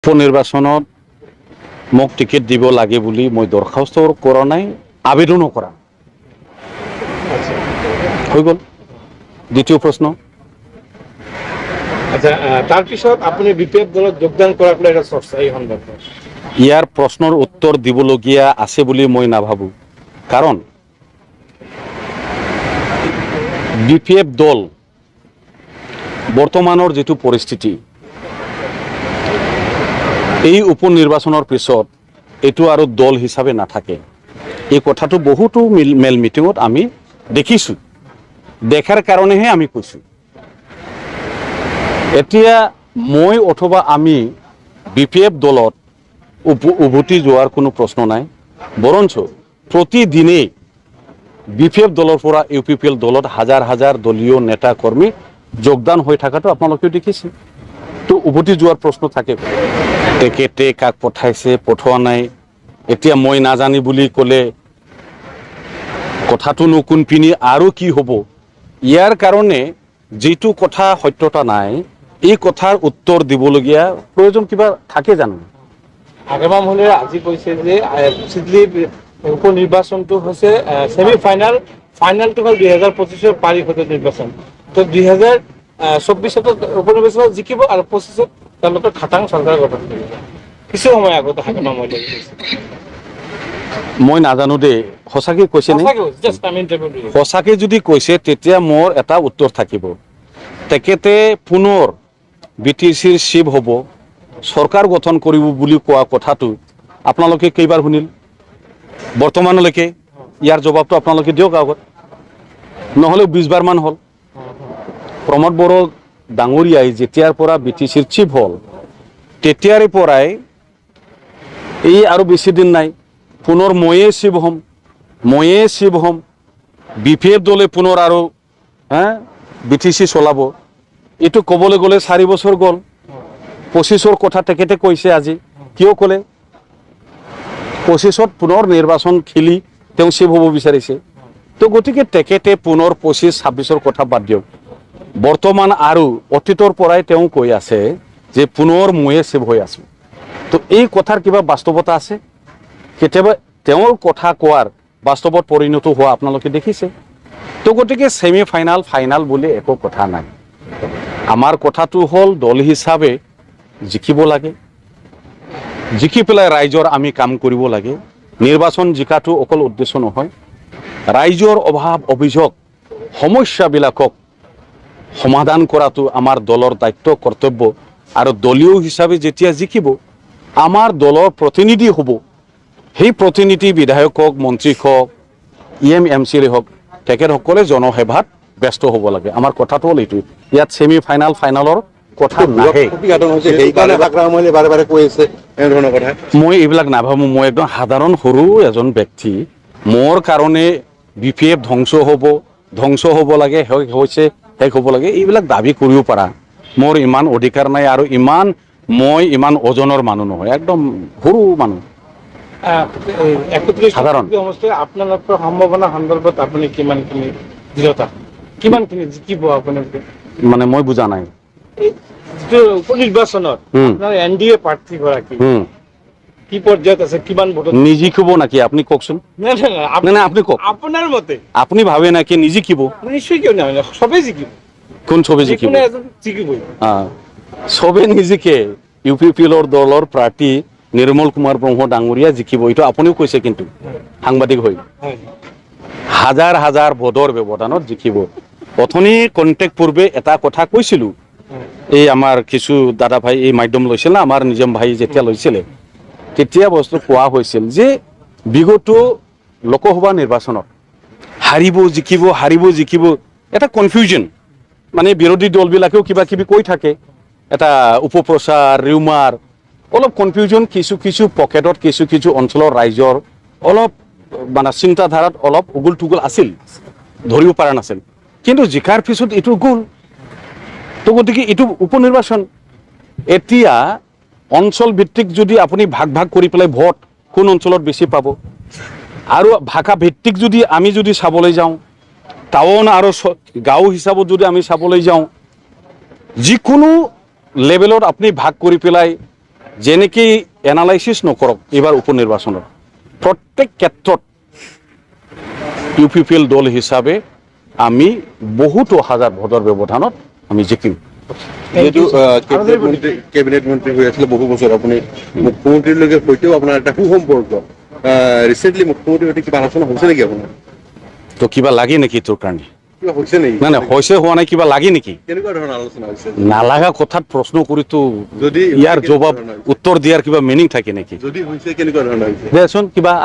উপনিৰ্বাচনত মোক টিকেট দিব লাগে বুলি মই দৰখাস্ত কৰা নাই, আবেদনো কৰা হৈ গ'ল। দ্বিতীয় প্ৰশ্ন, আচ্ছা, তাৰপিছত আপুনি বিপিএফ দলত যোগদান কৰাক লৈ এটা চৰ্চা এই সন্দৰ্ভত। ইয়াৰ প্ৰশ্নৰ উত্তৰ দিবলগীয়া আছে বুলি মই নাভাবোঁ, কাৰণ বিপিএফ দল বৰ্তমানৰ যিটো পৰিস্থিতি, এই উপনিৰ্বাচনৰ পিছত এইটো আৰু দল হিচাপে নাথাকে। এই কথাটো বহুতো মেল মিটিঙত আমি দেখিছোঁ, দেখাৰ কাৰণেহে আমি কৈছোঁ। এতিয়া মই অথবা আমি বিপিএফ দলত উভতি যোৱাৰ কোনো প্ৰশ্ন নাই, বৰঞ্চ প্ৰতিদিনেই বিপিএফ দলৰ পৰা ইউপিপিএল দলত হাজাৰ হাজাৰ দলীয় নেতা কৰ্মী যোগদান হৈ থকাটো আপোনালোকেও দেখিছে। তো উভতি যোৱাৰ প্ৰশ্ন থাকে। তেখেতে কাক পঠাইছে, পঠোৱা নাই, এতিয়া মই নাজানি বুলি ক'লে কথাটোনো কোনপিনি আৰু কি হ'ব। ইয়াৰ কাৰণে যিটো কথা সত্যতা নাই, এই কথাৰ উত্তৰ দিবলগীয়া প্ৰয়োজন কিবা থাকে জানো? আগেমা মহলে আজি কৈছে যে চিডলি উপনিৰ্বাচনটো হৈছে ছেমি ফাইনেল, ফাইনেলটো হ'ল 2025 পাৰিষদৰ নিৰ্বাচন। তো 2024 উপনিৰ্বাচনত জিকিব আৰু 25 তেওঁলোকে খাটাং চৰকাৰ গঠন কৰিব। কিছু সময় আগতে আগেমা মহলে মই নাজানো দেই, সঁচাকৈ কৈছে নে? সঁচাকৈ যদি কৈছে তেতিয়া মোৰ এটা উত্তৰ থাকিব। তেখেতে পুনৰ BTCৰ চিফ হ'ব, চৰকাৰ গঠন কৰিব বুলি কোৱা কথাটো আপোনালোকে কেইবাৰ শুনিল বৰ্তমানলৈকে? ইয়াৰ জবাবটো আপোনালোকে দিয়ক আগত, নহ'লেও 20 বাৰমান হ'ল। প্ৰমোদ বড়ো ডাঙৰীয়াই যেতিয়াৰ পৰা BTCৰ চিফ হ'ল, তেতিয়াৰে পৰাই এই আৰু বেছি দিন নাই, পুনৰ ময়ে চিফ হ'ম, বিপিএফ দলে পুনৰ আৰু BTC চলাব। এইটো ক'বলৈ গ'লে 4 বছৰ গ'ল। 25ৰ কথা তেখেতে কৈছে আজি, কিয় ক'লে? 25ত পুনৰ নিৰ্বাচন খেলি তেওঁ চিফ হ'ব বিচাৰিছে। তো গতিকে তেখেতে পুনৰ 25-26ৰ কথা বাদ দিয়ক, বৰ্তমান আৰু অতীতৰ পৰাই তেওঁ কৈ আছে যে পুনৰ ময়ে চিফ হৈ আছোঁ। তো এই কথাৰ কিবা বাস্তৱতা আছে? কেতিয়াবা তেওঁৰ কথা কোৱাৰ বাস্তৱত পৰিণত হোৱা আপোনালোকে দেখিছে? তো গতিকে ছেমি ফাইনেল ফাইনেল বুলি একো কথা নাই। আমাৰ কথাটো হ'ল দল হিচাপে জিকিব লাগে, জিকি পেলাই ৰাইজৰ আমি কাম কৰিব লাগে। নিৰ্বাচন জিকাটো অকল উদ্দেশ্য নহয়, ৰাইজৰ অভাৱ অভিযোগ সমস্যাবিলাকক সমাধান কৰাটো আমাৰ দলৰ দায়িত্ব কৰ্তব্য। আৰু দলীয় হিচাপে যেতিয়া জিকিব, আমাৰ দলৰ প্ৰতিনিধি হ'ব, সেই প্ৰতিনিধি বিধায়ক হওক, মন্ত্ৰী হওক, MCৰে হওক, তেখেতসকলে জনসেৱাত ব্যস্ত হ'ব লাগে। আমাৰ কথাটো হ'ল এইটো, ইয়াত ছেমি ফাইনেল ফাইনেলৰ কথা নাহে। মই এইবিলাক নাভাবোঁ। মই একদম সাধাৰণ সৰু এজন ব্যক্তি। মোৰ কাৰণে BPF ধ্বংস হ'ব লাগে, শেষ হ'ব লাগে, এইবিলাক দাবী কৰিব পাৰা মোৰ ইমান অধিকাৰ নাই। আৰু মই ইমান ওজনৰ মানুহ নহয়, একদম সৰু মানুহ, সাধাৰণ। আপোনালোকৰ সম্ভাৱনা সন্দৰ্ভত আপুনি কিমানখিনি দৃঢ়তা, কিমানখিনি জিকিব আপোনালোকে? মানে মই বুজা নাই। যিটো উপনিৰ্বাচনত আপোনাৰ NDA প্ৰাৰ্থীগৰাকী কি পৰ্যায়ত আছে, কিমান ভোটত নিজিকিব নাকি আপুনি কওকচোন? নাই আপুনি কওক, আপোনাৰ মতে আপুনি ভাবে নাকি নিজিকিব? নিশ্চয় কিয় নহয়, চবেই জিকিব। কোন চবেই জিকিব? জিকিবই। চবেই নিজিকে। UPPLৰ দলৰ প্ৰাৰ্থী নিৰ্মল কুমাৰ ব্ৰহ্ম ডাঙৰীয়া জিকিব, এইটো আপুনিও কৈছে কিন্তু সাংবাদিক হৈ। হাজাৰ হাজাৰ ভোটৰ ব্যৱধানত জিকিব। অথনি কণ্টেক্ট পূৰ্বে এটা কথা কৈছিলোঁ, এই আমাৰ কিছু দাদা ভাই এই মাধ্যম লৈছিল না, আমাৰ নিজম ভাই যেতিয়া লৈছিলে, তেতিয়া বস্তু কোৱা হৈছিল যে বিগত লোকসভা নিৰ্বাচনত হাৰিব জিকিব এটা কনফিউজন, মানে বিৰোধী দলবিলাকেও কিবা কিবি কৈ থাকে, এটা উপপ্ৰচাৰ ৰিউমাৰ, অলপ কনফিউজন, কিছু পকেটত কিছু অঞ্চলৰ ৰাইজৰ অলপ মানে চিন্তাধাৰাত অলপ উগুল থুগুল আছিল, ধৰিব পৰা নাছিল। কিন্তু জিকাৰ পিছত এইটো গ'ল। তো গতিকে এইটো উপনিৰ্বাচন। এতিয়া অঞ্চল ভিত্তিক যদি আপুনি ভাগ কৰি পেলাই ভোট কোন অঞ্চলত বেছি পাব, আৰু ভাষা ভিত্তিক যদি আমি চাবলৈ যাওঁ, টাউন আৰু গাঁও হিচাপত যদি আমি চাবলৈ যাওঁ, যিকোনো লেভেলত আপুনি ভাগ কৰি পেলাই যেনেকেই এনালাইচিছ নকৰক এইবাৰ উপ নিৰ্বাচনত প্ৰত্যেক ক্ষেত্ৰত ইউ পি পি এল দল হিচাপে আমি বহুতো হাজাৰ ভোটৰ ব্যৱধানত আমি জিকিম যেহেতু কেবিনেট মন্ত্ৰী হৈ আছিলে বহু বছৰ আপুনি মুখ্যমন্ত্ৰীৰ সৈতেও আপোনাৰ এটা সুসম্পৰ্ক ৰিচেণ্টলি মুখ্যমন্ত্ৰীৰ সৈতে কিবা আলোচনা হৈছে নেকি আপোনাৰ তো কিবা লাগে নেকি তোৰ কাৰণে কিবা হৈছে নেকি নাই নাই হৈছে হোৱা নাই কিবা লাগে নেকি কেনেকুৱা ধৰণৰ আলোচনা হৈছে নালাগা কথাত প্ৰশ্ন কৰিতো যদি ইয়াৰ জবাব উত্তৰ দিয়াৰ কিবা মিনিং থাকে নেকি যদি হৈছে কেনেকুৱা ধৰণৰ হৈছে দেচোন কিবা